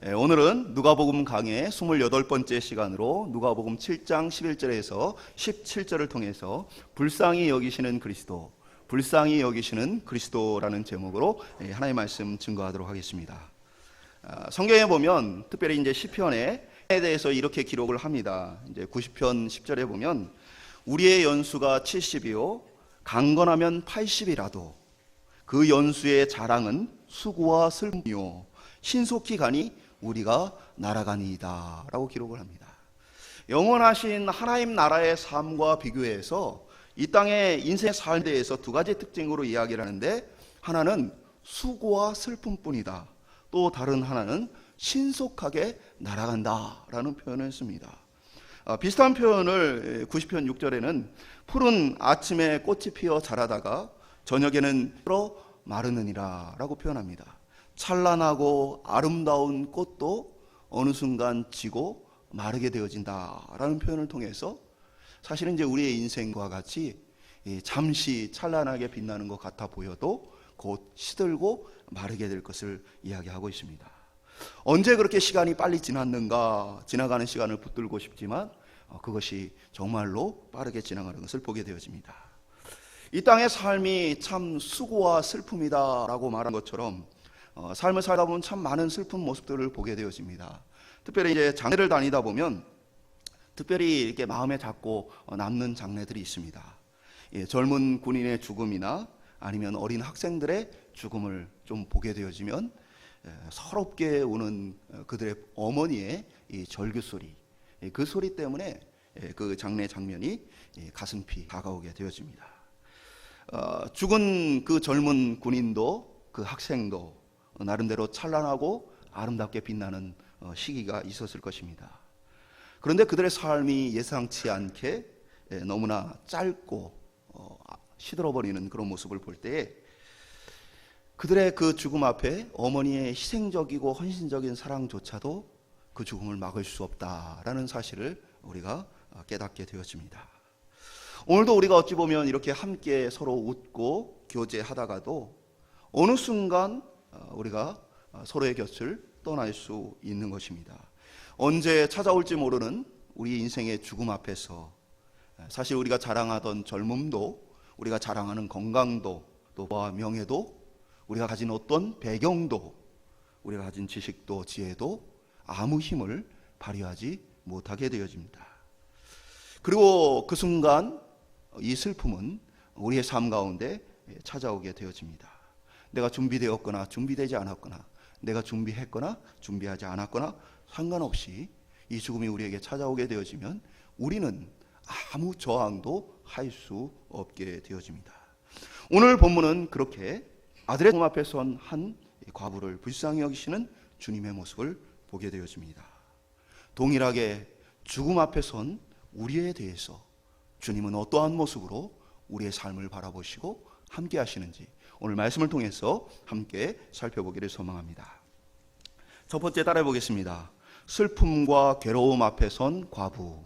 오늘은 누가복음 강의 28번째 시간으로 누가복음 7장 11절에서 17절을 통해서 불쌍히 여기시는 그리스도, 불쌍히 여기시는 그리스도라는 제목으로 하나님의 말씀 증거하도록 하겠습니다. 성경에 보면 특별히 이제 시편에 대해서 이렇게 기록을 합니다. 이제 90편 10절에 보면 우리의 연수가 70이요 강건하면 80이라도 그 연수의 자랑은 수고와 슬픔이요 신속히 가니 우리가 날아가니이다 라고 기록을 합니다. 영원하신 하나님 나라의 삶과 비교해서 이 땅의 인생의 삶에 대해서 두 가지 특징으로 이야기를 하는데, 하나는 수고와 슬픔뿐이다, 또 다른 하나는 신속하게 날아간다 라는 표현을 씁니다. 비슷한 표현을 90편 6절에는 푸른 아침에 꽃이 피어 자라다가 저녁에는 마르느니라 라고 표현합니다. 찬란하고 아름다운 꽃도 어느 순간 지고 마르게 되어진다라는 표현을 통해서 사실은 이제 우리의 인생과 같이 잠시 찬란하게 빛나는 것 같아 보여도 곧 시들고 마르게 될 것을 이야기하고 있습니다. 언제 그렇게 시간이 빨리 지났는가, 지나가는 시간을 붙들고 싶지만 그것이 정말로 빠르게 지나가는 것을 보게 되어집니다. 이 땅의 삶이 참 수고와 슬픔이다 라고 말한 것처럼 삶을 살다 보면 참 많은 슬픈 모습들을 보게 되어집니다. 특별히 이제 장례를 다니다 보면 특별히 이렇게 마음에 잡고 남는 장례들이 있습니다. 젊은 군인의 죽음이나 아니면 어린 학생들의 죽음을 좀 보게 되어지면 서럽게 우는 그들의 어머니의 이 절규 소리, 그 소리 때문에 그 장례 장면이 가슴피 다가오게 되어집니다. 죽은 그 젊은 군인도 그 학생도 나름대로 찬란하고 아름답게 빛나는 시기가 있었을 것입니다. 그런데 그들의 삶이 예상치 않게 너무나 짧고 시들어버리는 그런 모습을 볼 때에 그들의 그 죽음 앞에 어머니의 희생적이고 헌신적인 사랑조차도 그 죽음을 막을 수 없다라는 사실을 우리가 깨닫게 되었습니다. 오늘도 우리가 어찌 보면 이렇게 함께 서로 웃고 교제하다가도 어느 순간 우리가 서로의 곁을 떠날 수 있는 것입니다. 언제 찾아올지 모르는 우리 인생의 죽음 앞에서 사실 우리가 자랑하던 젊음도, 우리가 자랑하는 건강도, 또 명예도, 우리가 가진 어떤 배경도, 우리가 가진 지식도 지혜도 아무 힘을 발휘하지 못하게 되어집니다. 그리고 그 순간 이 슬픔은 우리의 삶 가운데 찾아오게 되어집니다. 내가 준비되었거나 준비되지 않았거나, 내가 준비했거나 준비하지 않았거나 상관없이 이 죽음이 우리에게 찾아오게 되어지면 우리는 아무 저항도 할 수 없게 되어집니다. 오늘 본문은 그렇게 아들의 죽음 앞에 선 한 과부를 불쌍히 여기시는 주님의 모습을 보게 되어집니다. 동일하게 죽음 앞에 선 우리에 대해서 주님은 어떠한 모습으로 우리의 삶을 바라보시고 함께 하시는지 오늘 말씀을 통해서 함께 살펴보기를 소망합니다. 첫 번째 따라해 보겠습니다. 슬픔과 괴로움 앞에 선 과부.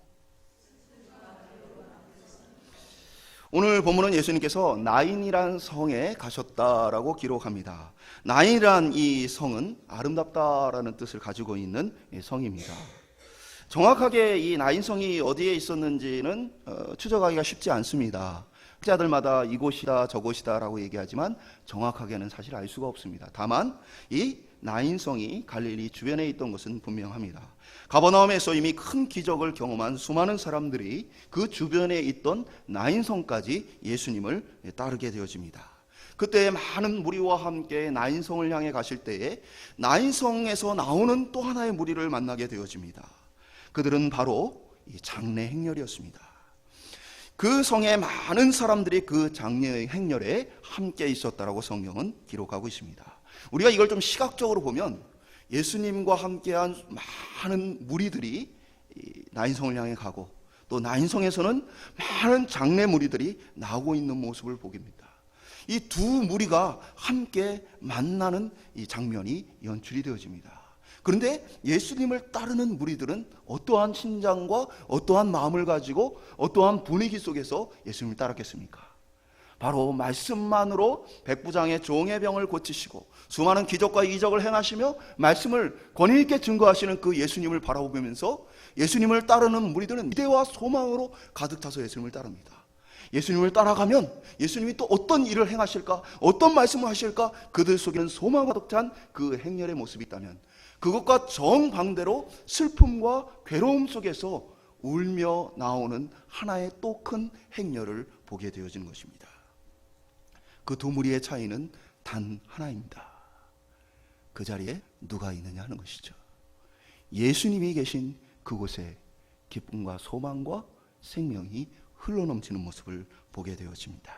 오늘 본문은 예수님께서 나인이란 성에 가셨다라고 기록합니다. 나인이란 이 성은 아름답다라는 뜻을 가지고 있는 성입니다. 정확하게 이 나인성이 어디에 있었는지는 추적하기가 쉽지 않습니다. 학자들마다 이곳이다 저곳이다 라고 얘기하지만 정확하게는 사실 알 수가 없습니다. 다만 이 나인성이 갈릴리 주변에 있던 것은 분명합니다. 가버나움에서 이미 큰 기적을 경험한 수많은 사람들이 그 주변에 있던 나인성까지 예수님을 따르게 되어집니다. 그때 많은 무리와 함께 나인성을 향해 가실 때에 나인성에서 나오는 또 하나의 무리를 만나게 되어집니다. 그들은 바로 이 장례 행렬이었습니다. 그 성에 많은 사람들이 그 장례 행렬에 함께 있었다라고 성경은 기록하고 있습니다. 우리가 이걸 좀 시각적으로 보면 예수님과 함께한 많은 무리들이 나인성을 향해 가고 또 나인성에서는 많은 장례 무리들이 나오고 있는 모습을 보깁니다. 이 두 무리가 함께 만나는 이 장면이 연출이 되어집니다. 그런데 예수님을 따르는 무리들은 어떠한 심장과 어떠한 마음을 가지고 어떠한 분위기 속에서 예수님을 따랐겠습니까? 바로 말씀만으로 백부장의 종의 병을 고치시고 수많은 기적과 이적을 행하시며 말씀을 권위 있게 증거하시는 그 예수님을 바라보면서 예수님을 따르는 무리들은 기대와 소망으로 가득 차서 예수님을 따릅니다. 예수님을 따라가면 예수님이 또 어떤 일을 행하실까, 어떤 말씀을 하실까, 그들 속에는 소망 가득 찬 그 행렬의 모습이 있다면 그것과 정반대로 슬픔과 괴로움 속에서 울며 나오는 하나의 또 큰 행렬을 보게 되어지는 것입니다. 그 두 무리의 차이는 단 하나입니다. 그 자리에 누가 있느냐 하는 것이죠. 예수님이 계신 그곳에 기쁨과 소망과 생명이 흘러넘치는 모습을 보게 되어집니다.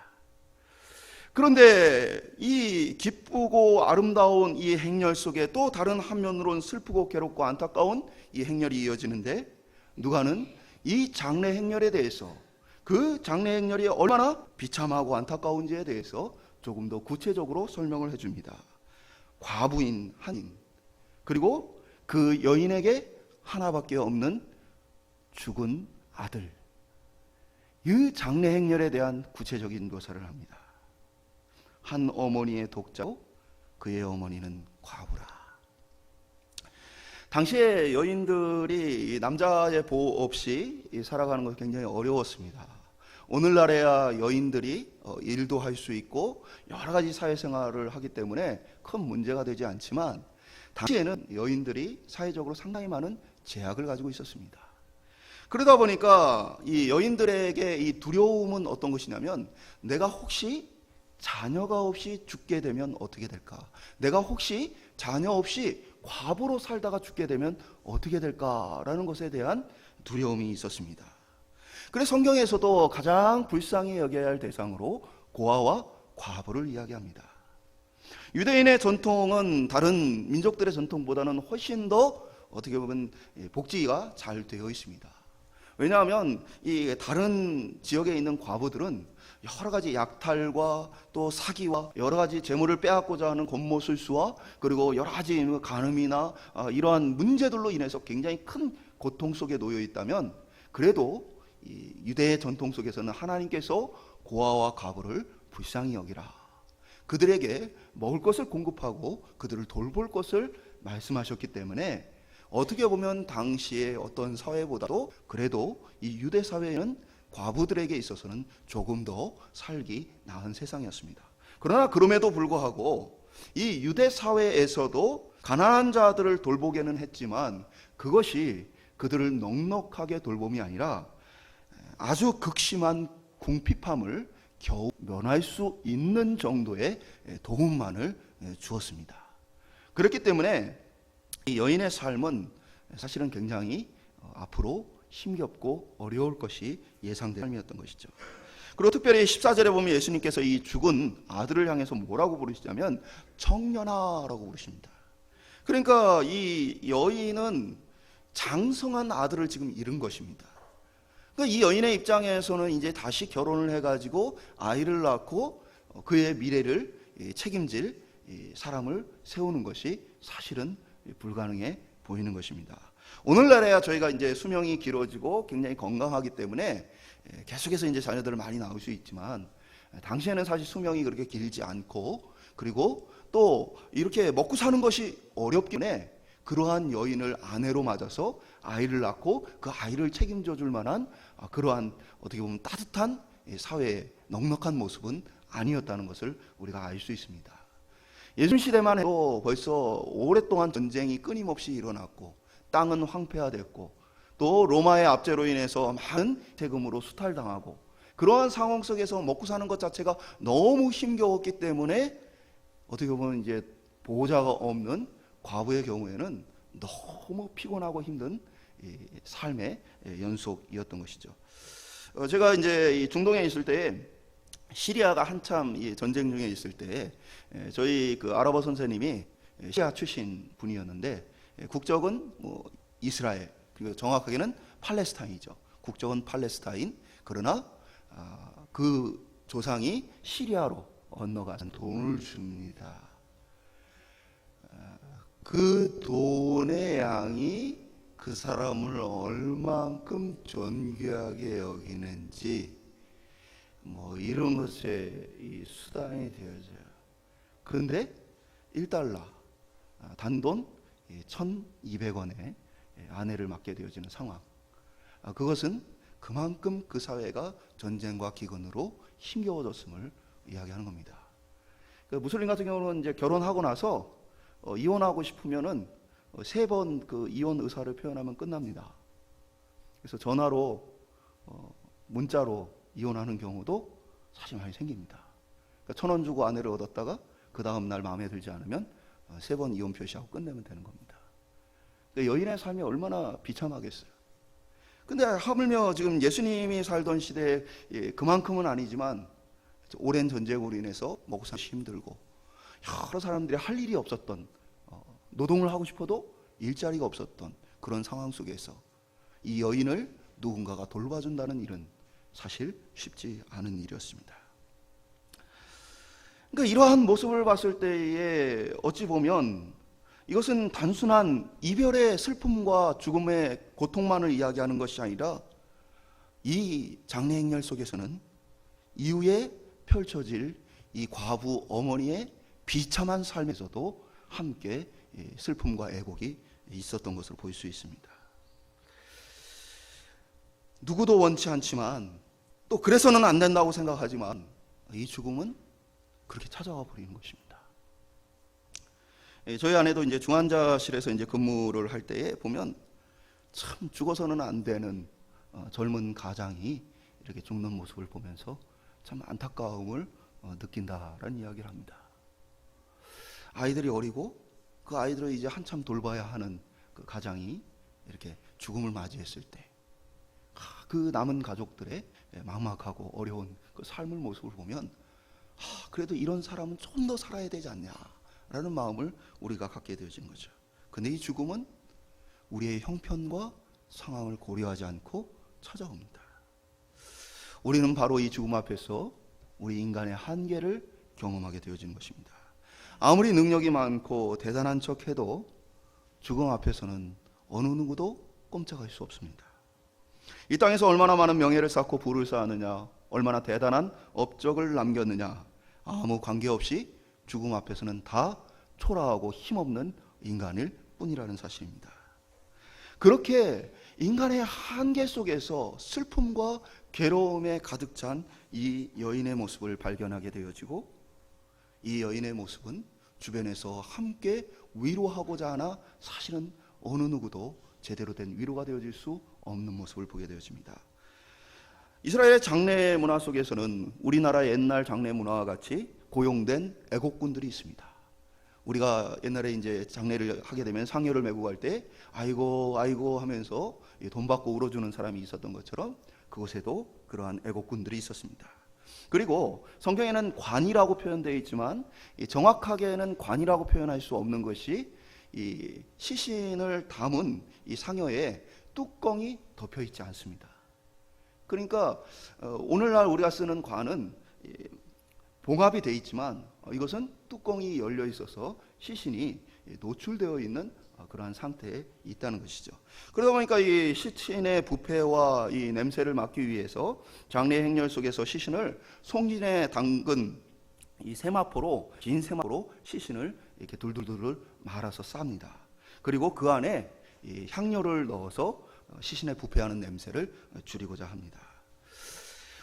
그런데 이 기쁘고 아름다운 이 행렬 속에 또 다른 한면으로는 슬프고 괴롭고 안타까운 이 행렬이 이어지는데, 누가는 이 장례 행렬에 대해서, 그 장례 행렬이 얼마나 비참하고 안타까운지에 대해서 조금 더 구체적으로 설명을 해줍니다. 과부인 한인, 그리고 그 여인에게 하나밖에 없는 죽은 아들, 이 장례 행렬에 대한 구체적인 묘사를 합니다. 한 어머니의 독자고 그의 어머니는 과부라. 당시에 여인들이 남자의 보호 없이 살아가는 것이 굉장히 어려웠습니다. 오늘날에야 여인들이 일도 할 수 있고 여러 가지 사회생활을 하기 때문에 큰 문제가 되지 않지만, 당시에는 여인들이 사회적으로 상당히 많은 제약을 가지고 있었습니다. 그러다 보니까 이 여인들에게 이 두려움은 어떤 것이냐면, 내가 혹시 자녀가 없이 죽게 되면 어떻게 될까? 내가 혹시 자녀 없이 과부로 살다가 죽게 되면 어떻게 될까라는 것에 대한 두려움이 있었습니다. 그래서 성경에서도 가장 불쌍히 여겨야 할 대상으로 고아와 과부를 이야기합니다. 유대인의 전통은 다른 민족들의 전통보다는 훨씬 더 어떻게 보면 복지가 잘 되어 있습니다. 왜냐하면 이 다른 지역에 있는 과부들은 여러 가지 약탈과 또 사기와 여러 가지 재물을 빼앗고자 하는 권모술수와 그리고 여러 가지 간음이나 이러한 문제들로 인해서 굉장히 큰 고통 속에 놓여 있다면, 그래도 이 유대의 전통 속에서는 하나님께서 고아와 과부를 불쌍히 여기라, 그들에게 먹을 것을 공급하고 그들을 돌볼 것을 말씀하셨기 때문에, 어떻게 보면 당시의 어떤 사회보다도 그래도 이 유대 사회는 과부들에게 있어서는 조금 더 살기 나은 세상이었습니다. 그러나 그럼에도 불구하고 이 유대 사회에서도 가난한 자들을 돌보게는 했지만, 그것이 그들을 넉넉하게 돌봄이 아니라 아주 극심한 궁핍함을 겨우 면할 수 있는 정도의 도움만을 주었습니다. 그렇기 때문에 이 여인의 삶은 사실은 굉장히 앞으로 힘겹고 어려울 것이 예상된 삶이었던 것이죠. 그리고 특별히 14절에 보면 예수님께서 이 죽은 아들을 향해서 뭐라고 부르시냐면 청년아라고 부르십니다. 그러니까 이 여인은 장성한 아들을 지금 잃은 것입니다. 그러니까 이 여인의 입장에서는 이제 다시 결혼을 해가지고 아이를 낳고 그의 미래를 책임질 사람을 세우는 것이 사실은 불가능해 보이는 것입니다. 오늘날에야 저희가 이제 수명이 길어지고 굉장히 건강하기 때문에 계속해서 이제 자녀들을 많이 낳을 수 있지만, 당시에는 사실 수명이 그렇게 길지 않고, 그리고 또 이렇게 먹고 사는 것이 어렵기 때문에 그러한 여인을 아내로 맞아서 아이를 낳고 그 아이를 책임져 줄 만한 그러한 어떻게 보면 따뜻한 사회의 넉넉한 모습은 아니었다는 것을 우리가 알 수 있습니다. 예수님 시대만 해도 벌써 오랫동안 전쟁이 끊임없이 일어났고 땅은 황폐화됐고 또 로마의 압제로 인해서 많은 세금으로 수탈당하고, 그러한 상황 속에서 먹고 사는 것 자체가 너무 힘겨웠기 때문에 어떻게 보면 이제 보호자가 없는 과부의 경우에는 너무 피곤하고 힘든 삶의 연속이었던 것이죠. 제가 이제 이 중동에 있을 때, 시리아가 한참 전쟁 중에 있을 때 저희 그 아랍어 선생님이 시리아 출신 분이었는데, 국적은 뭐 이스라엘, 그리고 정확하게는 팔레스타인이죠. 국적은 팔레스타인. 그러나 그 조상이 시리아로 건너가서 돈을 줍니다. 그 돈의 양이 그 사람을 얼만큼 존귀하게 여기는지 뭐 이런 것에 이 수단이 되어져요. 그런데 1달러 단돈 1,200원에 아내를 맡게 되어지는 상황. 그것은 그만큼 그 사회가 전쟁과 기근으로 힘겨워졌음을 이야기하는 겁니다. 그 무슬림 같은 경우는 이제 결혼하고 나서 이혼하고 싶으면은 3번 그 이혼 의사를 표현하면 끝납니다. 그래서 전화로 문자로 이혼하는 경우도 사실 많이 생깁니다. 그러니까 1,000원 주고 아내를 얻었다가 그 다음 날 마음에 들지 않으면 3번 이혼 표시하고 끝내면 되는 겁니다. 그러니까 여인의 삶이 얼마나 비참하겠어요. 근데 하물며 지금 예수님이 살던 시대에 그만큼은 아니지만 오랜 전쟁으로 인해서 먹고 살기 힘들고 여러 사람들이 할 일이 없었던, 노동을 하고 싶어도 일자리가 없었던 그런 상황 속에서 이 여인을 누군가가 돌봐준다는 일은 사실 쉽지 않은 일이었습니다. 그러니까 이러한 모습을 봤을 때에 어찌 보면 이것은 단순한 이별의 슬픔과 죽음의 고통만을 이야기하는 것이 아니라 이 장례 행렬 속에서는 이후에 펼쳐질 이 과부 어머니의 비참한 삶에서도 함께 슬픔과 애곡이 있었던 것으로 볼 수 있습니다. 누구도 원치 않지만 또 그래서는 안 된다고 생각하지만 이 죽음은 그렇게 찾아와 버리는 것입니다. 저희 아내도 이제 중환자실에서 이제 근무를 할 때에 보면 참 죽어서는 안 되는 젊은 가장이 이렇게 죽는 모습을 보면서 참 안타까움을 느낀다라는 이야기를 합니다. 아이들이 어리고 그 아이들을 이제 한참 돌봐야 하는 그 가장이 이렇게 죽음을 맞이했을 때 그 남은 가족들의 막막하고 어려운 그 삶의 모습을 보면 그래도 이런 사람은 좀 더 살아야 되지 않냐라는 마음을 우리가 갖게 되어진 거죠. 근데 이 죽음은 우리의 형편과 상황을 고려하지 않고 찾아옵니다. 우리는 바로 이 죽음 앞에서 우리 인간의 한계를 경험하게 되어진 것입니다. 아무리 능력이 많고 대단한 척해도 죽음 앞에서는 어느 누구도 꼼짝할 수 없습니다. 이 땅에서 얼마나 많은 명예를 쌓고 부를 쌓았느냐, 얼마나 대단한 업적을 남겼느냐, 아무 관계없이 죽음 앞에서는 다 초라하고 힘없는 인간일 뿐이라는 사실입니다. 그렇게 인간의 한계 속에서 슬픔과 괴로움에 가득 찬 이 여인의 모습을 발견하게 되어지고, 이 여인의 모습은 주변에서 함께 위로하고자 하나 사실은 어느 누구도 제대로 된 위로가 되어질 수 없는 모습을 보게 되어집니다. 이스라엘의 장례 문화 속에서는 우리나라의 옛날 장례 문화와 같이 고용된 애곡꾼들이 있습니다. 우리가 옛날에 이제 장례를 하게 되면 상여를 메고 갈 때 아이고 아이고 하면서 돈 받고 울어주는 사람이 있었던 것처럼 그곳에도 그러한 애곡꾼들이 있었습니다. 그리고 성경에는 관이라고 표현되어 있지만 정확하게는 관이라고 표현할 수 없는 것이 이 시신을 담은 이 상여에 뚜껑이 덮여 있지 않습니다. 그러니까 오늘날 우리가 쓰는 관은 봉합이 되어 있지만 이것은 뚜껑이 열려 있어서 시신이 노출되어 있는 그러한 상태에 있다는 것이죠. 그러다 보니까 이 시신의 부패와 이 냄새를 막기 위해서 장례 행렬 속에서 시신을 송진에 담근 이 세마포로, 긴 세마포로 시신을 이렇게 둘둘둘 말아서 쌉니다. 그리고 그 안에 이 향료를 넣어서 시신의 부패하는 냄새를 줄이고자 합니다.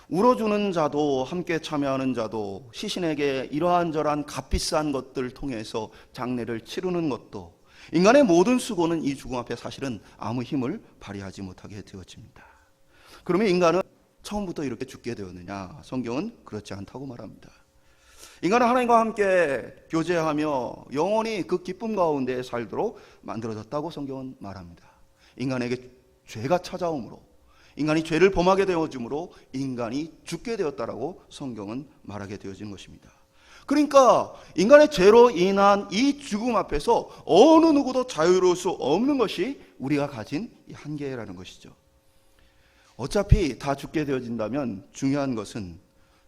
울어주는 자도 함께 참여하는 자도 시신에게 이러한저러한 값비싼 것들을 통해서 장례를 치르는 것도 인간의 모든 수고는 이 죽음 앞에 사실은 아무 힘을 발휘하지 못하게 되어집니다. 그러면 인간은 처음부터 이렇게 죽게 되었느냐? 성경은 그렇지 않다고 말합니다. 인간은 하나님과 함께 교제하며 영원히 그 기쁨 가운데 살도록 만들어졌다고 성경은 말합니다. 인간에게 죄가 찾아오므로, 인간이 죄를 범하게 되어짐으로 인간이 죽게 되었다라고 성경은 말하게 되어지는 것입니다. 그러니까 인간의 죄로 인한 이 죽음 앞에서 어느 누구도 자유로울 수 없는 것이 우리가 가진 이 한계라는 것이죠. 어차피 다 죽게 되어진다면 중요한 것은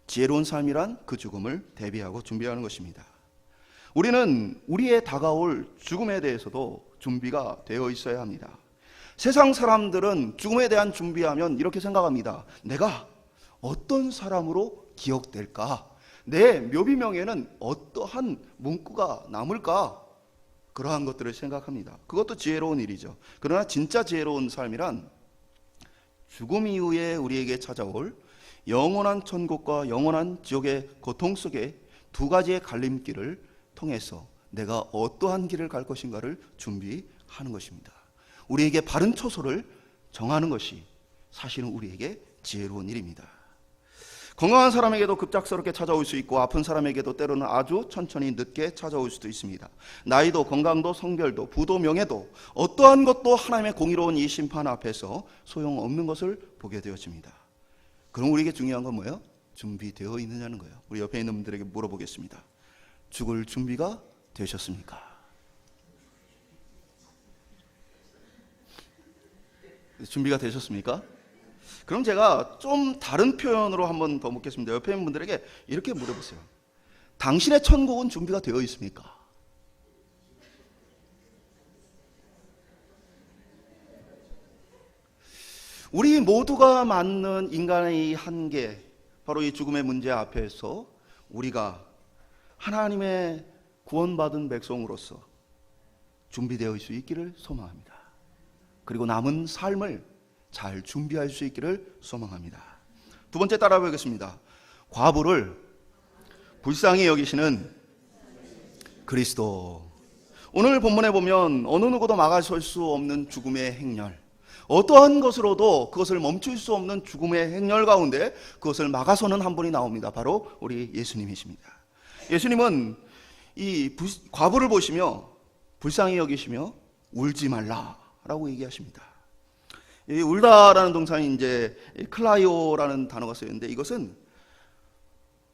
지혜로운 삶이란 그 죽음을 대비하고 준비하는 것입니다. 우리는 우리의 다가올 죽음에 대해서도 준비가 되어 있어야 합니다. 세상 사람들은 죽음에 대한 준비하면 이렇게 생각합니다. 내가 어떤 사람으로 기억될까? 내 묘비명에는 어떠한 문구가 남을까? 그러한 것들을 생각합니다. 그것도 지혜로운 일이죠. 그러나 진짜 지혜로운 삶이란 죽음 이후에 우리에게 찾아올 영원한 천국과 영원한 지옥의 고통 속에 두 가지의 갈림길을 통해서 내가 어떠한 길을 갈 것인가를 준비하는 것입니다. 우리에게 바른 초소를 정하는 것이 사실은 우리에게 지혜로운 일입니다. 건강한 사람에게도 급작스럽게 찾아올 수 있고 아픈 사람에게도 때로는 아주 천천히 늦게 찾아올 수도 있습니다. 나이도 건강도 성별도 부도 명예도 어떠한 것도 하나님의 공의로운 이 심판 앞에서 소용없는 것을 보게 되어집니다. 그럼 우리에게 중요한 건 뭐예요? 준비되어 있느냐는 거예요. 우리 옆에 있는 분들에게 물어보겠습니다. 죽을 준비가 되셨습니까? 준비가 되셨습니까? 그럼 제가 좀 다른 표현으로 한번 더 묻겠습니다. 옆에 있는 분들에게 이렇게 물어보세요. 당신의 천국은 준비가 되어 있습니까? 우리 모두가 맞는 인간의 한계, 바로 이 죽음의 문제 앞에서 우리가 하나님의 구원받은 백성으로서 준비되어 있을 수 있기를 소망합니다. 그리고 남은 삶을 잘 준비할 수 있기를 소망합니다. 두 번째 따라 보겠습니다. 과부를 불쌍히 여기시는 그리스도. 오늘 본문에 보면 어느 누구도 막아설 수 없는 죽음의 행렬, 어떠한 것으로도 그것을 멈출 수 없는 죽음의 행렬 가운데 그것을 막아서는 한 분이 나옵니다. 바로 우리 예수님이십니다. 예수님은 이 과부를 보시며 불쌍히 여기시며 울지 말라라고 얘기하십니다. 이 울다라는 동사는 이제 클라이오라는 단어가 쓰였는데 이것은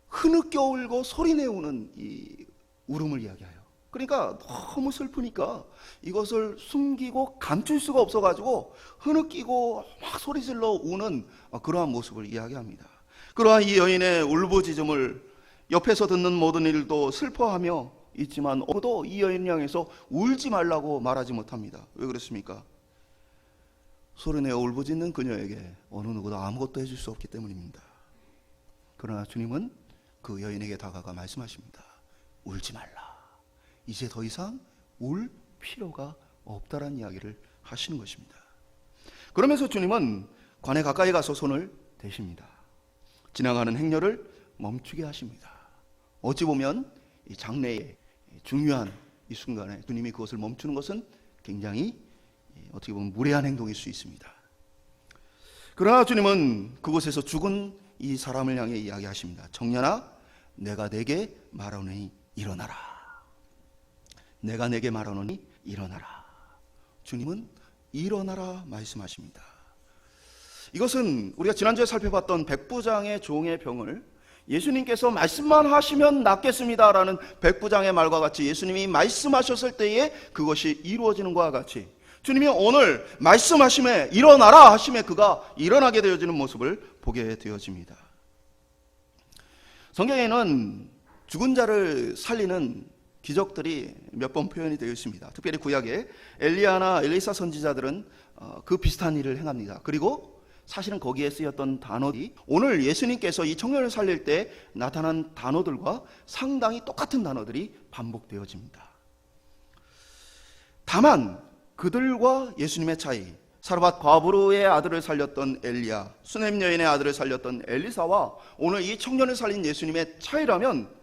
흐느껴 울고 소리내우는 이 울음을 이야기해요. 그러니까 너무 슬프니까 이것을 숨기고 감출 수가 없어가지고 흐느끼고 막 소리질러 우는 그러한 모습을 이야기합니다. 그러한 이 여인의 울부짖음을 옆에서 듣는 모든 이들도 슬퍼하며 있지만 아무도 이 여인을 향해서 울지 말라고 말하지 못합니다. 왜 그렇습니까? 소리내어 울부짖는 그녀에게 어느 누구도 아무것도 해줄 수 없기 때문입니다. 그러나 주님은 그 여인에게 다가가 말씀하십니다. 울지 말라. 이제 더 이상 울 필요가 없다라는 이야기를 하시는 것입니다. 그러면서 주님은 관에 가까이 가서 손을 대십니다. 지나가는 행렬을 멈추게 하십니다. 어찌 보면 이 장래의 중요한 이 순간에 주님이 그것을 멈추는 것은 굉장히 어떻게 보면 무례한 행동일 수 있습니다. 그러나 주님은 그곳에서 죽은 이 사람을 향해 이야기하십니다. 청년아, 내가 내게 말하노니 일어나라. 내가 내게 말하노니 일어나라. 주님은 일어나라 말씀하십니다. 이것은 우리가 지난주에 살펴봤던 백부장의 종의 병을 예수님께서 말씀만 하시면 낫겠습니다라는 백부장의 말과 같이 예수님이 말씀하셨을 때에 그것이 이루어지는 것과 같이 주님이 오늘 말씀하심에 일어나라 하심에 그가 일어나게 되어지는 모습을 보게 되어집니다. 성경에는 죽은 자를 살리는 기적들이 몇 번 표현이 되어 있습니다. 특별히 구약에 엘리야나 엘리사 선지자들은 그 비슷한 일을 행합니다. 그리고 사실은 거기에 쓰였던 단어들이 오늘 예수님께서 이 청년을 살릴 때 나타난 단어들과 상당히 똑같은 단어들이 반복되어집니다. 다만 그들과 예수님의 차이, 사르밧 과부의 아들을 살렸던 엘리야, 수넴 여인의 아들을 살렸던 엘리사와 오늘 이 청년을 살린 예수님의 차이라면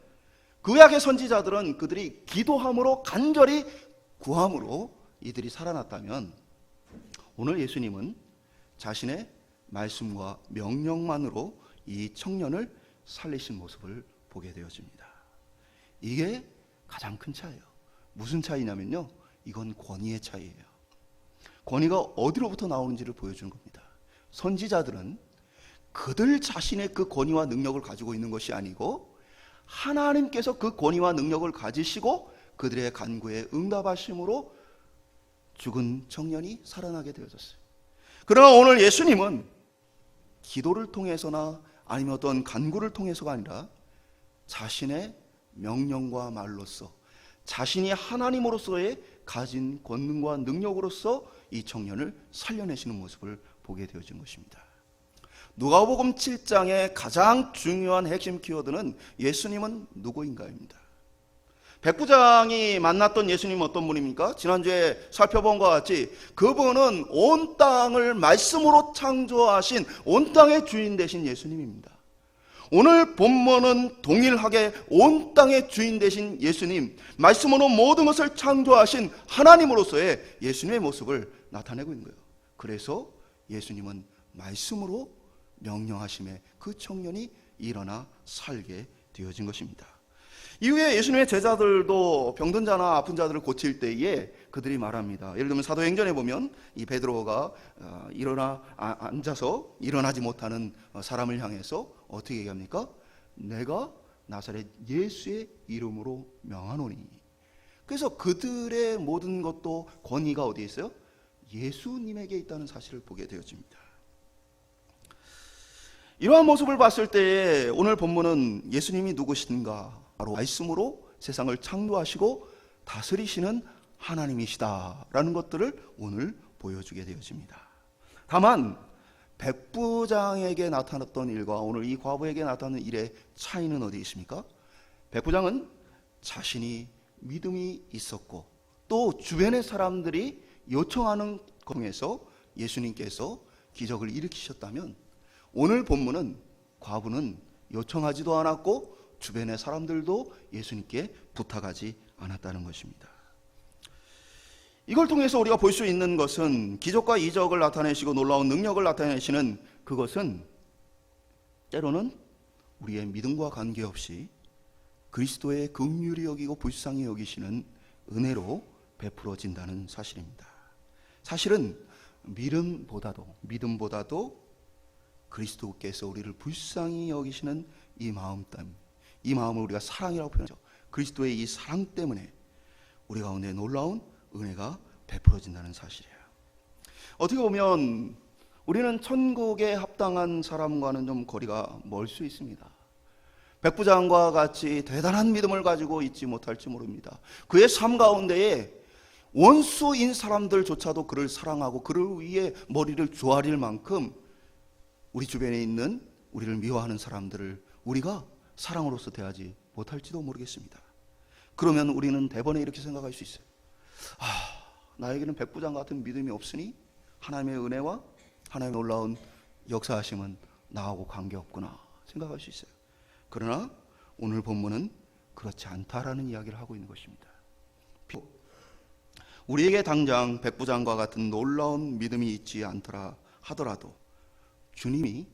구약의 선지자들은 그들이 기도함으로 간절히 구함으로 이들이 살아났다면 오늘 예수님은 자신의 말씀과 명령만으로 이 청년을 살리신 모습을 보게 되어집니다. 이게 가장 큰 차이예요. 무슨 차이냐면요, 이건 권위의 차이예요. 권위가 어디로부터 나오는지를 보여주는 겁니다. 선지자들은 그들 자신의 그 권위와 능력을 가지고 있는 것이 아니고 하나님께서 그 권위와 능력을 가지시고 그들의 간구에 응답하심으로 죽은 청년이 살아나게 되어졌어요. 그러나 오늘 예수님은 기도를 통해서나 아니면 어떤 간구를 통해서가 아니라 자신의 명령과 말로써 자신이 하나님으로서의 가진 권능과 능력으로서 이 청년을 살려내시는 모습을 보게 되어진 것입니다. 누가복음 7장의 가장 중요한 핵심 키워드는 예수님은 누구인가입니다. 백부장이 만났던 예수님은 어떤 분입니까? 지난주에 살펴본 것 같이 그분은 온 땅을 말씀으로 창조하신 온 땅의 주인 되신 예수님입니다. 오늘 본문은 동일하게 온 땅의 주인 되신 예수님, 말씀으로 모든 것을 창조하신 하나님으로서의 예수님의 모습을 나타내고 있는 거예요. 그래서 예수님은 말씀으로 명령하심에 그 청년이 일어나 살게 되어진 것입니다. 이후에 예수님의 제자들도 병든 자나 아픈 자들을 고칠 때에 그들이 말합니다. 예를 들면 사도행전에 보면 이 베드로가 일어나 앉아서 일어나지 못하는 사람을 향해서 어떻게 얘기합니까? 내가 나사렛 예수의 이름으로 명하노니. 그래서 그들의 모든 것도 권위가 어디에 있어요? 예수님에게 있다는 사실을 보게 되어집니다. 이러한 모습을 봤을 때 오늘 본문은 예수님이 누구신가? 바로 말씀으로 세상을 창조하시고 다스리시는 하나님이시다라는 것들을 오늘 보여주게 되어집니다. 다만 백부장에게 나타났던 일과 오늘 이 과부에게 나타나는 일의 차이는 어디에 있습니까? 백부장은 자신이 믿음이 있었고 또 주변의 사람들이 요청하는 것에서 예수님께서 기적을 일으키셨다면 오늘 본문은 과부는 요청하지도 않았고 주변의 사람들도 예수님께 부탁하지 않았다는 것입니다. 이걸 통해서 우리가 볼 수 있는 것은 기적과 이적을 나타내시고 놀라운 능력을 나타내시는 그것은 때로는 우리의 믿음과 관계없이 그리스도의 긍휼히 여기고 불쌍히 여기시는 은혜로 베풀어진다는 사실입니다. 사실은 믿음보다도 그리스도께서 우리를 불쌍히 여기시는 이 마음 때문에 이 마음을 우리가 사랑이라고 표현하죠. 그리스도의 이 사랑 때문에 우리 가운데 놀라운 은혜가 베풀어진다는 사실이에요. 어떻게 보면 우리는 천국에 합당한 사람과는 좀 거리가 멀 수 있습니다. 백부장과 같이 대단한 믿음을 가지고 있지 못할지 모릅니다. 그의 삶 가운데에 원수인 사람들조차도 그를 사랑하고 그를 위해 머리를 조아릴 만큼 우리 주변에 있는 우리를 미워하는 사람들을 우리가 사랑으로서 대하지 못할지도 모르겠습니다. 그러면 우리는 대번에 이렇게 생각할 수 있어요. 나에게는 백부장 같은 믿음이 없으니 하나님의 은혜와 하나님의 놀라운 역사하심은 나하고 관계없구나 생각할 수 있어요. 그러나 오늘 본문은 그렇지 않다라는 이야기를 하고 있는 것입니다. 우리에게 당장 백부장과 같은 놀라운 믿음이 있지 않더라 하더라도 주님이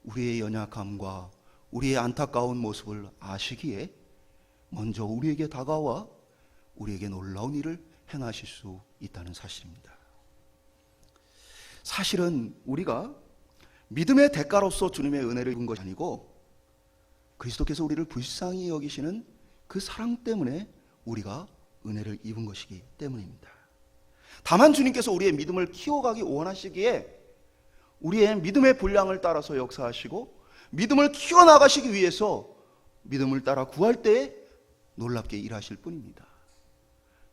우리의 연약함과 우리의 안타까운 모습을 아시기에 먼저 우리에게 다가와 우리에게 놀라운 일을 행하실 수 있다는 사실입니다. 사실은 우리가 믿음의 대가로서 주님의 은혜를 입은 것이 아니고 그리스도께서 우리를 불쌍히 여기시는 그 사랑 때문에 우리가 은혜를 입은 것이기 때문입니다. 다만 주님께서 우리의 믿음을 키워가기 원하시기에 우리의 믿음의 분량을 따라서 역사하시고 믿음을 키워나가시기 위해서 믿음을 따라 구할 때에 놀랍게 일하실 뿐입니다.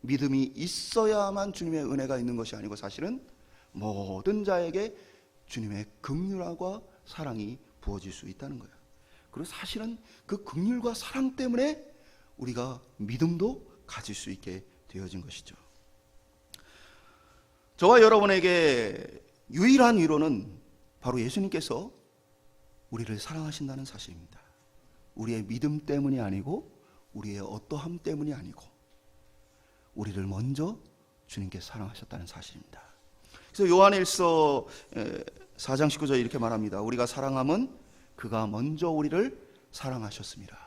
믿음이 있어야만 주님의 은혜가 있는 것이 아니고 사실은 모든 자에게 주님의 긍휼과 사랑이 부어질 수 있다는 거예요. 그리고 사실은 그 긍휼과 사랑 때문에 우리가 믿음도 가질 수 있게 되어진 것이죠. 저와 여러분에게 유일한 위로는 바로 예수님께서 우리를 사랑하신다는 사실입니다. 우리의 믿음 때문이 아니고 우리의 어떠함 때문이 아니고 우리를 먼저 주님께 사랑하셨다는 사실입니다. 그래서 요한일서 4장 19절 이렇게 말합니다. 우리가 사랑함은 그가 먼저 우리를 사랑하셨습니다.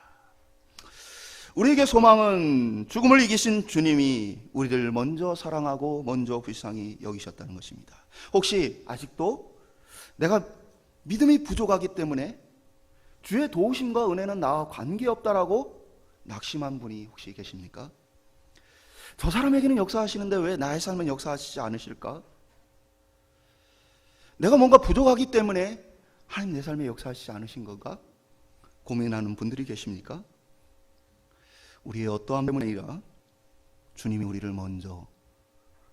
우리에게 소망은 죽음을 이기신 주님이 우리를 먼저 사랑하고 먼저 불쌍히 여기셨다는 것입니다. 혹시 아직도 내가 믿음이 부족하기 때문에 주의 도우심과 은혜는 나와 관계없다라고 낙심한 분이 혹시 계십니까? 저 사람에게는 역사하시는데 왜 나의 삶은 역사하시지 않으실까? 내가 뭔가 부족하기 때문에 하나님 내 삶에 역사하시지 않으신 건가? 고민하는 분들이 계십니까? 우리의 어떠함 때문에 아니라 주님이 우리를 먼저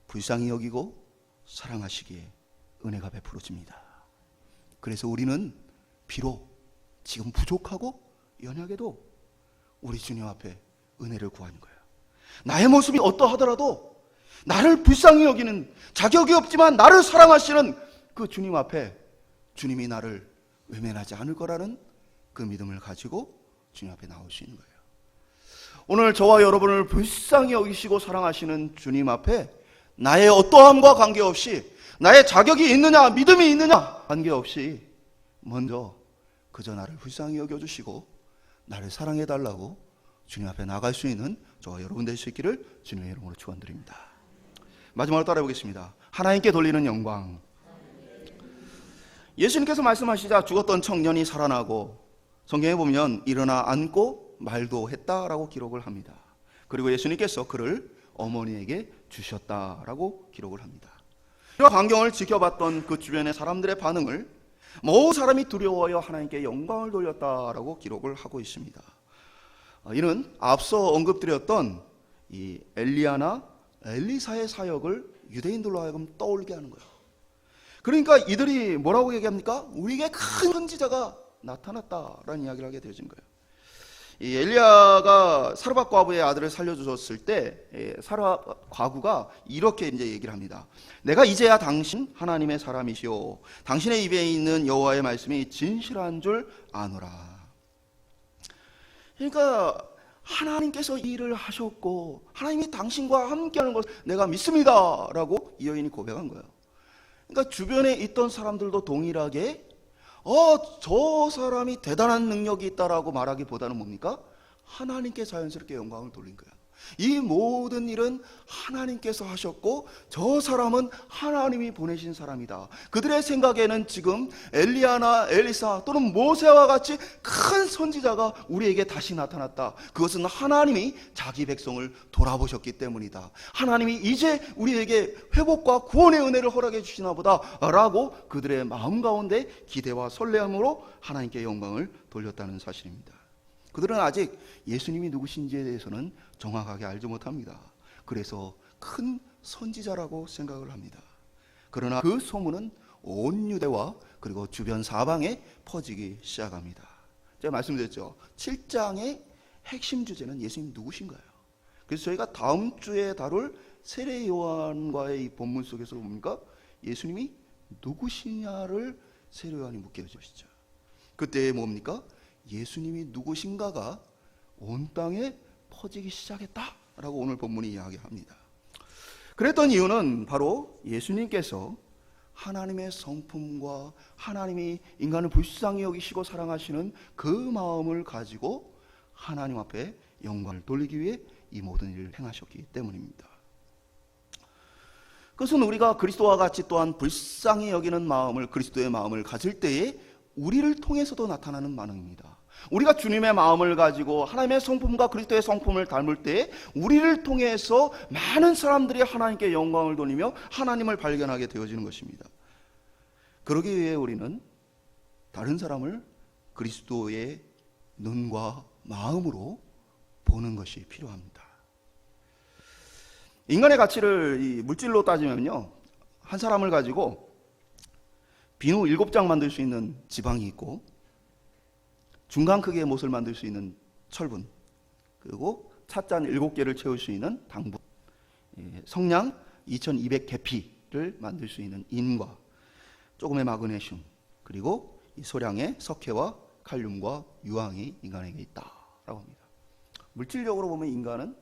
불쌍히 여기고 사랑하시기에 은혜가 베풀어집니다. 그래서 우리는 비록 지금 부족하고 연약해도 우리 주님 앞에 은혜를 구하는 거예요. 나의 모습이 어떠하더라도 나를 불쌍히 여기는, 자격이 없지만 나를 사랑하시는 그 주님 앞에 주님이 나를 외면하지 않을 거라는 그 믿음을 가지고 주님 앞에 나올 수 있는 거예요. 오늘 저와 여러분을 불쌍히 여기시고 사랑하시는 주님 앞에 나의 어떠함과 관계없이, 나의 자격이 있느냐 믿음이 있느냐 관계없이 먼저 그저 나를 불쌍히 여겨주시고 나를 사랑해달라고 주님 앞에 나갈 수 있는 저와 여러분 될 수 있기를 주님의 이름으로 축원드립니다. 마지막으로 따라해보겠습니다. 하나님께 돌리는 영광. 예수님께서 말씀하시자 죽었던 청년이 살아나고, 성경에 보면 일어나 앉고 말도 했다라고 기록을 합니다. 그리고 예수님께서 그를 어머니에게 주셨다라고 기록을 합니다. 이 광경을 지켜봤던 그 주변의 사람들의 반응을 모든 사람이 두려워하여 하나님께 영광을 돌렸다라고 기록을 하고 있습니다. 이는 앞서 언급드렸던 이 엘리야나 엘리사의 사역을 유대인들로 하여금 떠올리게 하는 거예요. 그러니까 이들이 뭐라고 얘기합니까? 우리에게 큰 선지자가 나타났다라는 이야기를 하게 되어진 거예요. 이 엘리야가 사르밧 과부의 아들을 살려주셨을 때 사르밧 과부가 이렇게 이제 얘기를 합니다. 내가 이제야 당신 하나님의 사람이시오. 당신의 입에 있는 여호와의 말씀이 진실한 줄 아노라. 그러니까 하나님께서 이 일을 하셨고 하나님이 당신과 함께하는 것을 내가 믿습니다 라고 이 여인이 고백한 거예요. 그러니까 주변에 있던 사람들도 동일하게 저 사람이 대단한 능력이 있다라고 말하기보다는 뭡니까? 하나님께 자연스럽게 영광을 돌린 거야. 이 모든 일은 하나님께서 하셨고 저 사람은 하나님이 보내신 사람이다. 그들의 생각에는 지금 엘리야나 엘리사 또는 모세와 같이 큰 선지자가 우리에게 다시 나타났다. 그것은 하나님이 자기 백성을 돌아보셨기 때문이다. 하나님이 이제 우리에게 회복과 구원의 은혜를 허락해 주시나 보다 라고 그들의 마음 가운데 기대와 설레함으로 하나님께 영광을 돌렸다는 사실입니다. 그들은 아직 예수님이 누구신지에 대해서는 정확하게 알지 못합니다. 그래서 큰 선지자라고 생각을 합니다. 그러나 그 소문은 온 유대와 그리고 주변 사방에 퍼지기 시작합니다. 제가 말씀드렸죠. 7장의 핵심 주제는 예수님 누구신가요? 그래서 저희가 다음 주에 다룰 세례 요한과의 이 본문 속에서 뭡니까? 예수님이 누구시냐를 세례 요한이 묻게 되시죠. 그때 뭡니까? 예수님이 누구신가가 온 땅에 퍼지기 시작했다라고 오늘 본문이 이야기합니다. 그랬던 이유는 바로 예수님께서 하나님의 성품과 하나님이 인간을 불쌍히 여기시고 사랑하시는 그 마음을 가지고 하나님 앞에 영광을 돌리기 위해 이 모든 일을 행하셨기 때문입니다. 그것은 우리가 그리스도와 같이 또한 불쌍히 여기는 마음을, 그리스도의 마음을 가질 때에 우리를 통해서도 나타나는 반응입니다. 우리가 주님의 마음을 가지고 하나님의 성품과 그리스도의 성품을 닮을 때 우리를 통해서 많은 사람들이 하나님께 영광을 돌리며 하나님을 발견하게 되어지는 것입니다. 그러기 위해 우리는 다른 사람을 그리스도의 눈과 마음으로 보는 것이 필요합니다. 인간의 가치를 이 물질로 따지면요, 한 사람을 가지고 비누 7장 만들 수 있는 지방이 있고 중간 크기의 못을 만들 수 있는 철분, 그리고 찻잔 7개를 채울 수 있는 당분, 성냥 2200계피를 만들 수 있는 인과 조금의 마그네슘, 그리고 이 소량의 석회와 칼륨과 유황이 인간에게 있다라고 합니다. 물질적으로 보면 인간은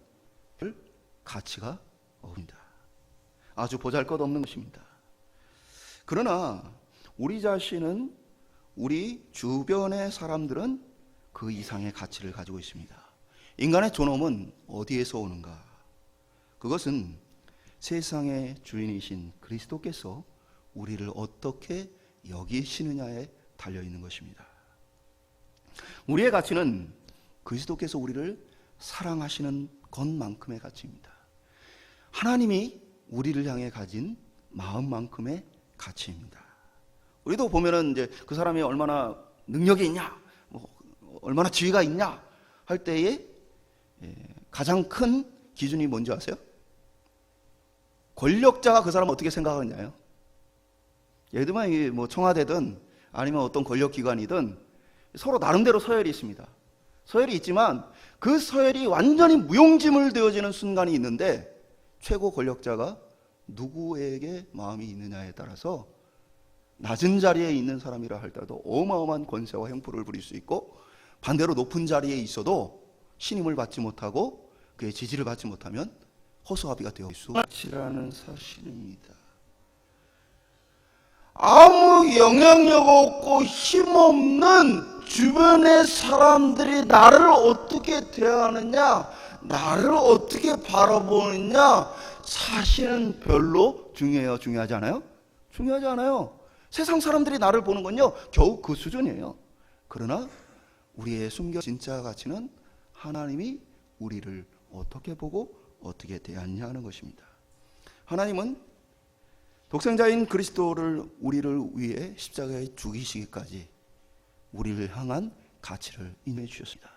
가치가 없습니다. 아주 보잘것없는 것입니다. 그러나 우리 자신은, 우리 주변의 사람들은 그 이상의 가치를 가지고 있습니다. 인간의 존엄은 어디에서 오는가? 그것은 세상의 주인이신 그리스도께서 우리를 어떻게 여기시느냐에 달려있는 것입니다. 우리의 가치는 그리스도께서 우리를 사랑하시는 것만큼의 가치입니다. 하나님이 우리를 향해 가진 마음만큼의 가치입니다. 우리도 보면은 이제 그 사람이 얼마나 능력이 있냐, 얼마나 지위가 있냐 할 때에 가장 큰 기준이 뭔지 아세요? 권력자가 그 사람을 어떻게 생각하느냐요. 예를 들면 청와대든 아니면 어떤 권력기관이든 서로 나름대로 서열이 있습니다. 서열이 있지만 그 서열이 완전히 무용지물 되어지는 순간이 있는데 최고 권력자가 누구에게 마음이 있느냐에 따라서 낮은 자리에 있는 사람이라 할지라도 어마어마한 권세와 형포를 부릴 수 있고, 반대로 높은 자리에 있어도 신임을 받지 못하고 그의 지지를 받지 못하면 허수아비가 되어 있을 수 있라는 사실입니다. 아무 영향력 없고 힘없는 주변의 사람들이 나를 어떻게 대하느냐, 나를 어떻게 바라보느냐, 사실은 별로 중요하지 않아요? 중요하지 않아요. 세상 사람들이 나를 보는 건요, 겨우 그 수준이에요. 그러나 우리의 숨겨 진짜 가치는 하나님이 우리를 어떻게 보고 어떻게 대하느냐 하는 것입니다. 하나님은 독생자인 그리스도를 우리를 위해 십자가에 죽이시기까지 우리를 향한 가치를 인해 주셨습니다.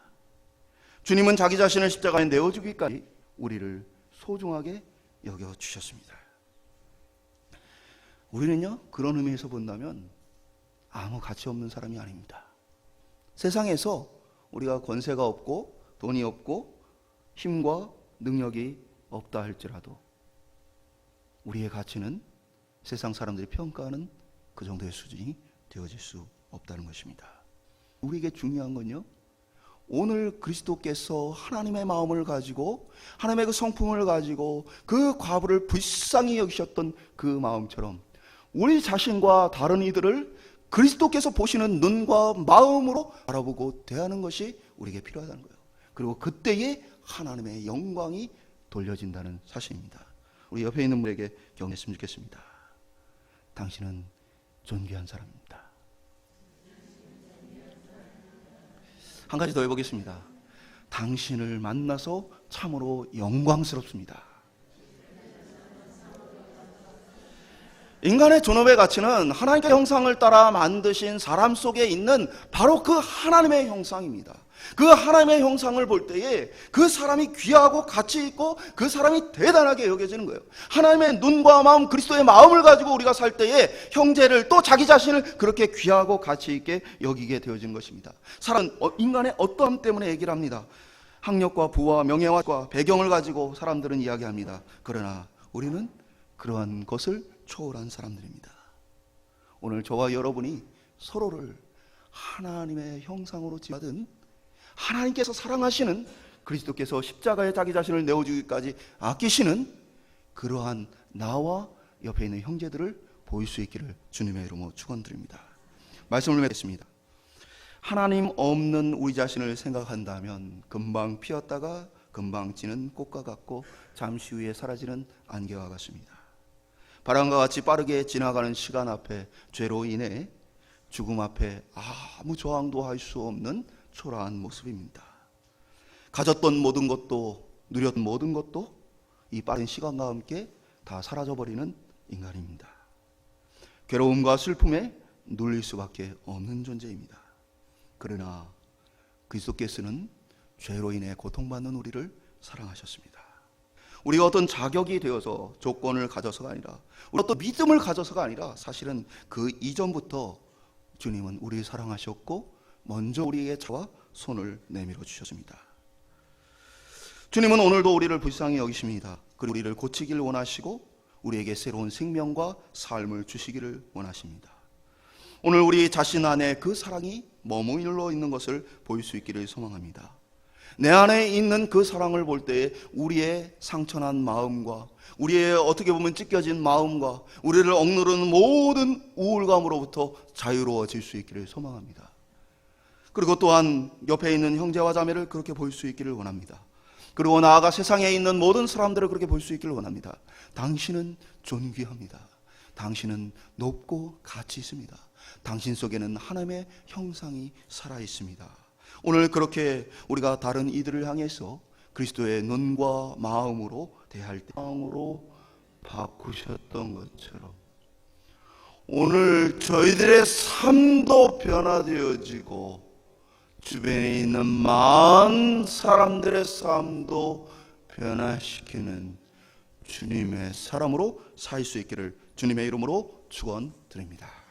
주님은 자기 자신을 십자가에 내어주기까지 우리를 소중하게 여겨주셨습니다. 우리는요, 그런 의미에서 본다면 아무 가치 없는 사람이 아닙니다. 세상에서 우리가 권세가 없고 돈이 없고 힘과 능력이 없다 할지라도 우리의 가치는 세상 사람들이 평가하는 그 정도의 수준이 되어질 수 없다는 것입니다. 우리에게 중요한 건요, 오늘 그리스도께서 하나님의 마음을 가지고 하나님의 그 성품을 가지고 그 과부를 불쌍히 여기셨던 그 마음처럼 우리 자신과 다른 이들을 그리스도께서 보시는 눈과 마음으로 바라보고 대하는 것이 우리에게 필요하다는 거예요. 그리고 그때에 하나님의 영광이 돌려진다는 사실입니다. 우리 옆에 있는 분에게 격려했으면 좋겠습니다. 당신은 존귀한 사람입니다. 한 가지 더 해보겠습니다. 당신을 만나서 참으로 영광스럽습니다. 인간의 존엄의 가치는 하나님의 형상을 따라 만드신 사람 속에 있는 바로 그 하나님의 형상입니다. 그 하나님의 형상을 볼 때에 그 사람이 귀하고 가치 있고 그 사람이 대단하게 여겨지는 거예요. 하나님의 눈과 마음, 그리스도의 마음을 가지고 우리가 살 때에 형제를 또 자기 자신을 그렇게 귀하고 가치 있게 여기게 되어지는 것입니다. 사람은 인간의 어떠함 때문에 얘기를 합니다. 학력과 부와 명예와 배경을 가지고 사람들은 이야기합니다. 그러나 우리는 그러한 것을 초월한 사람들입니다. 오늘 저와 여러분이 서로를 하나님의 형상으로 지어받은, 하나님께서 사랑하시는, 그리스도께서 십자가에 자기 자신을 내어주기까지 아끼시는 그러한 나와 옆에 있는 형제들을 보일 수 있기를 주님의 이름으로 축원드립니다. 말씀을 맺겠습니다. 하나님 없는 우리 자신을 생각한다면 금방 피었다가 금방 지는 꽃과 같고 잠시 후에 사라지는 안개와 같습니다. 바람과 같이 빠르게 지나가는 시간 앞에 죄로 인해 죽음 앞에 아무 저항도 할 수 없는 초라한 모습입니다. 가졌던 모든 것도, 누렸던 모든 것도 이 빠른 시간과 함께 다 사라져버리는 인간입니다. 괴로움과 슬픔에 눌릴 수밖에 없는 존재입니다. 그러나 그리스도께서는 죄로 인해 고통받는 우리를 사랑하셨습니다. 우리가 어떤 자격이 되어서 조건을 가져서가 아니라, 우리 어떤 믿음을 가져서가 아니라, 사실은 그 이전부터 주님은 우리를 사랑하셨고 먼저 우리에게 차와 손을 내밀어 주셨습니다. 주님은 오늘도 우리를 불쌍히 여기십니다. 그리고 우리를 고치기를 원하시고 우리에게 새로운 생명과 삶을 주시기를 원하십니다. 오늘 우리 자신 안에 그 사랑이 머물러 있는 것을 볼 수 있기를 소망합니다. 내 안에 있는 그 사랑을 볼 때에 우리의 상처난 마음과 우리의 어떻게 보면 찢겨진 마음과 우리를 억누르는 모든 우울감으로부터 자유로워질 수 있기를 소망합니다. 그리고 또한 옆에 있는 형제와 자매를 그렇게 볼 수 있기를 원합니다. 그리고 나아가 세상에 있는 모든 사람들을 그렇게 볼 수 있기를 원합니다. 당신은 존귀합니다. 당신은 높고 가치 있습니다. 당신 속에는 하나님의 형상이 살아 있습니다. 오늘 그렇게 우리가 다른 이들을 향해서 그리스도의 눈과 마음으로 대할 때 마음으로 바꾸셨던 것처럼 오늘 저희들의 삶도 변화되어지고 주변에 있는 많은 사람들의 삶도 변화시키는 주님의 사람으로 살 수 있기를 주님의 이름으로 축원드립니다.